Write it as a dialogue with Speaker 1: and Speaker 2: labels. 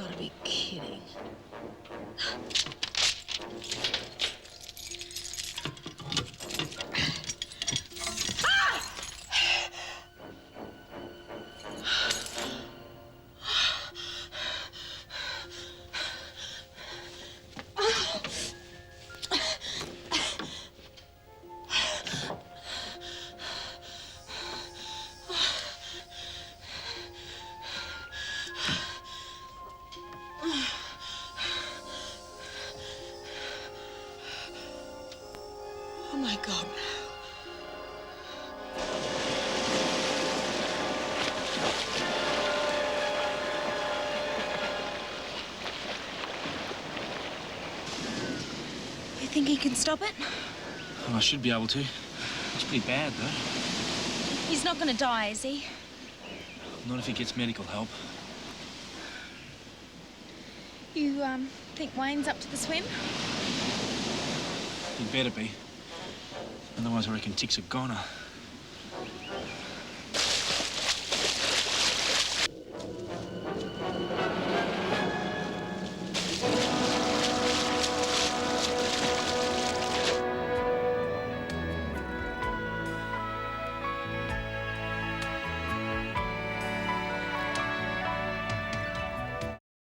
Speaker 1: gotta be kidding. Oh my God, no. You think he can stop it?
Speaker 2: Well, I should be able to. It's pretty bad, though.
Speaker 1: He's not gonna die, is he?
Speaker 2: Not if he gets medical help.
Speaker 1: You, think Wayne's up to the swim?
Speaker 2: He'd better be. Otherwise, I reckon Tick's a goner.